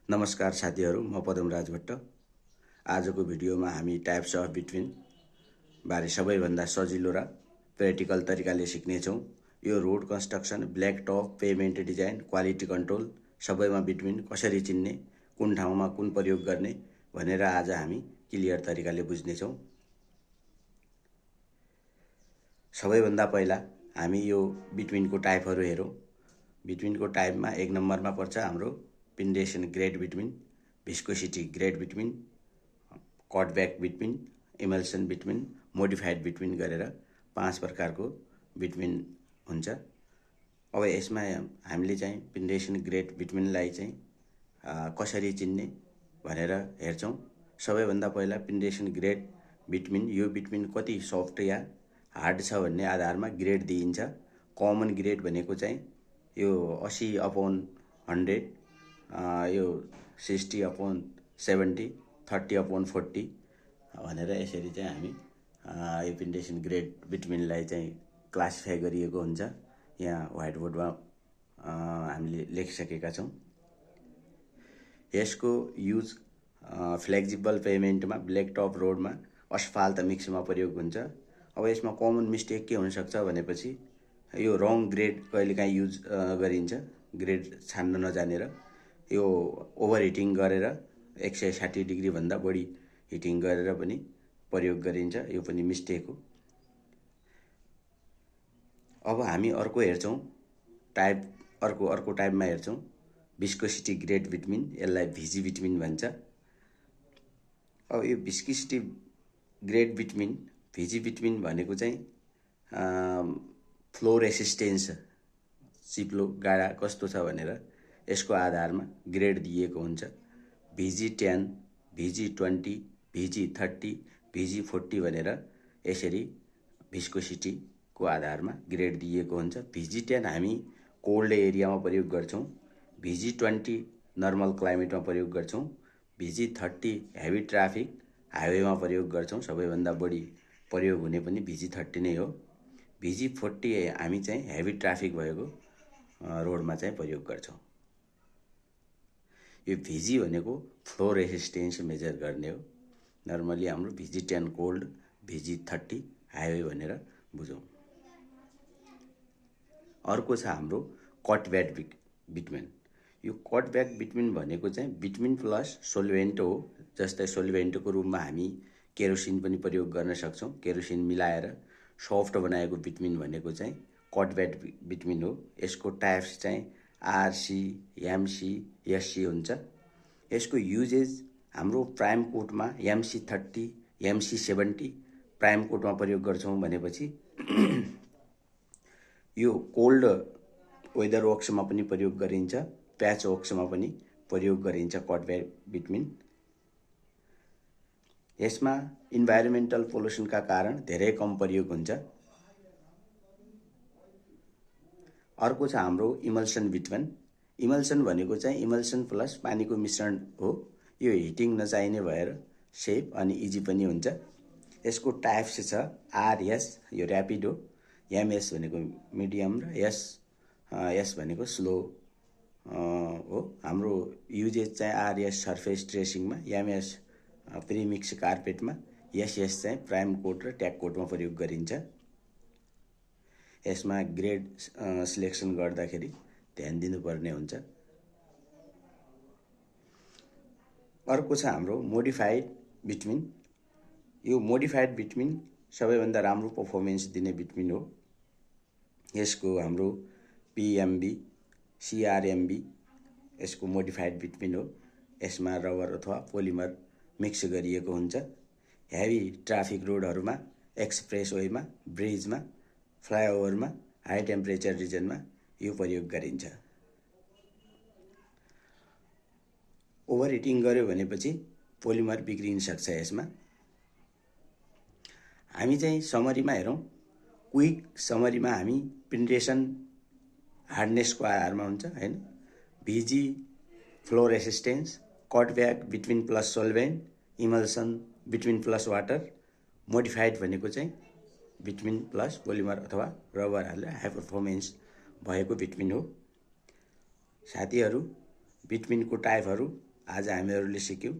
नमस्कार साथीहरू, म पदमराज भट्ट। आजको भिडियोमा हामी टाइप्स अफ बिट्विन बारे सबैभन्दा सजिलो र प्र्याक्टिकल तरिकाले सिक्नेछौँ। यो road construction, black top, payment design, quality control सबैमा बिट्विन कसरी चिन्ने, कुन ठाउँमा कुन प्रयोग गर्ने भनेर आज हामी क्लियर तरिकाले बुझ्नेछौँ। सबैभन्दा पहिला हामी यो बिट्विनको टाइपहरू हेरौँ। बिट्विनको टाइपमा 1 नम्बरमा पर्छ हाम्रो penetration grade bitumen, viscosity grade bitumen, cutback bitumen, emulsion bitumen, modified bitumen गरेर 5 प्रकारको बिट्विन हुन्छ। अब यसमा हामीले चाहिँ पेन्डेसन ग्रेड बिट्विनलाई चाहिँ कसरी चिन्ने भनेर हेर्छौँ। सबैभन्दा पहिला पेन्डेसन ग्रेड बिट्विन, यो बिट्विन कति सफ्ट या हार्ड छ भन्ने आधारमा ग्रेड दिइन्छ। कमन ग्रेड भनेको चाहिँ यो 80/100, यो 60/70, 30/40 भनेर यसरी चाहिँ हामी यो पेन्डेसन ग्रेड बिट्विनलाई चाहिँ क्लासिफाई गरिएको हुन्छ। यहाँ व्हाइट बोर्डमा हामीले लेखिसकेका छौँ। यसको युज फ्लेक्सिबल पेमेन्टमा, ब्ल्याक टप रोडमा, अस्फाल्ट मिक्समा प्रयोग हुन्छ। अब यसमा कमन मिस्टेक के हुनसक्छ भनेपछि यो रङ ग्रेड कहिलेकाहीँ युज गरिन्छ, ग्रेड छान्न नजानेर। यो ओभर हिटिङ गरेर 160 डिग्रीभन्दा बढी हिटिङ गरेर पनि प्रयोग गरिन्छ, यो पनि मिस्टेक हो। अब हामी अर्को हेर्छौँ, अर्को टाइपमा हेर्छौँ, भिस्कोसिटी ग्रेड बिट्विन, यसलाई भिजी बिट्विन भन्छ। अब यो भिस्कोसिटी ग्रेड बिट्विन, भिजी बिट्विन भनेको चाहिँ फ्लो रेसिस्टेन्स, चिप्लो गाडा कस्तो छ भनेर यसको आधारमा ग्रेड दिएको हुन्छ। VG10, VG20, VG30, VG40 भनेर यसरी भिस्कोसिटीको आधारमा ग्रेड दिएको हुन्छ। VG10 हामी कोल्ड एरियामा प्रयोग गर्छौँ, VG20 नर्मल क्लाइमेटमा प्रयोग गर्छौँ, VG30 हेभी ट्राफिक हाइवेमा प्रयोग गर्छौँ। सबैभन्दा बढी प्रयोग हुने पनि VG30 नै हो। VG40 हामी चाहिँ हेभी ट्राफिक भएको रोडमा चाहिँ प्रयोग गर्छौँ। यो VG भनेको फ्लो रेसिस्टेन्स मेजर गर्ने हो। नर्मली हाम्रो VG10 कोल्ड, VG30 हाइवे भनेर बुझौँ। अर्को छ हाम्रो कटब्याक बिट्विन। यो कटब्याक बिट्विन भनेको चाहिँ बिट्विन प्लस सोल्भेन्ट हो। जस्तै सोल्भेन्टको रूपमा हामी केरोसिन पनि प्रयोग गर्न सक्छौँ। केरोसिन मिलाएर सफ्ट बनाएको बिट्विन भनेको चाहिँ कटब्याक बिट्विन हो। यसको टाइप्स चाहिँ RC, MC, SC हुन्छ। यसको युजेज हाम्रो प्राइम कोटमा MC30, MC70 प्राइम कोटमा प्रयोग गर्छौँ भनेपछि यो कोल्ड वेदर वर्क्समा पनि प्रयोग गरिन्छ, प्याच वर्क्समा पनि प्रयोग गरिन्छ कटब्याक बिट्विन। यसमा इन्भाइरोमेन्टल पोल्युसनका कारण धेरै कम प्रयोग हुन्छ। अर्को छ हाम्रो इमल्सन बिट्विन। इमल्सन भनेको चाहिँ इमल्सन प्लस पानीको मिश्रण हो। यो हिटिङ नचाहिने भएर सेफ अनि इजी पनि हुन्छ। यसको टाइप्स छ RS, यो ऱ्यापिड हो, MS भनेको मिडियम र S भनेको स्लो हो। हाम्रो युजेज चाहिँ RS सर्फेस ट्रेसिङमा, MS प्रिमिक्स कार्पेटमा, SS चाहिँ प्राइम कोट र ट्याग कोटमा प्रयोग गरिन्छ। यसमा ग्रेड सिलेक्सन गर्दाखेरि ध्यान दिनुपर्ने हुन्छ। अर्को छ हाम्रो मोडिफाइड बिट्विन। यो मोडिफाइड बिट्विन सबैभन्दा राम्रो पर्फर्मेन्स दिने बिट्विन हो। यसको हाम्रो PMB, CRMB यसको मोडिफाइड बिट्विन हो। यसमा रबर अथवा पोलिमर मिक्स गरिएको हुन्छ। हेभी ट्राफिक रोडहरूमा, एक्सप्रेस वेमा, ब्रिजमा, फ्लाइओभरमा, हाई टेम्परेचर रिजनमा यो प्रयोग गरिन्छ। ओभर हिटिङ गर्यो भनेपछि पोलिमर बिग्रिन सक्छ। यसमा हामी चाहिँ समरीमा हेरौँ। क्विक समरीमा हामी पेन्डेसन हार्डनेसको आधारमा हुन्छ हैन। VG flow resistance, cutback bitumen plus solvent, emulsion bitumen plus water, modified भनेको चाहिँ बिट्विन प्लस पोलिमर अथवा रबर हालेर हाई पर्फर्मेन्स भएको बिट्विन हो। साथीहरू, बिट्विनको टाइपहरू आज हामीहरूले सिक्यौँ।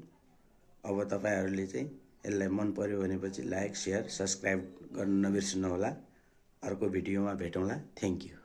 अब तपाईहरुले चाहिँ यसलाई मन पर्यो भनेपछि लाइक, शेयर, सब्स्क्राइब गर्न नबिर्सनु होला। अर्को भिडियोमा भेटौँला। Thank you.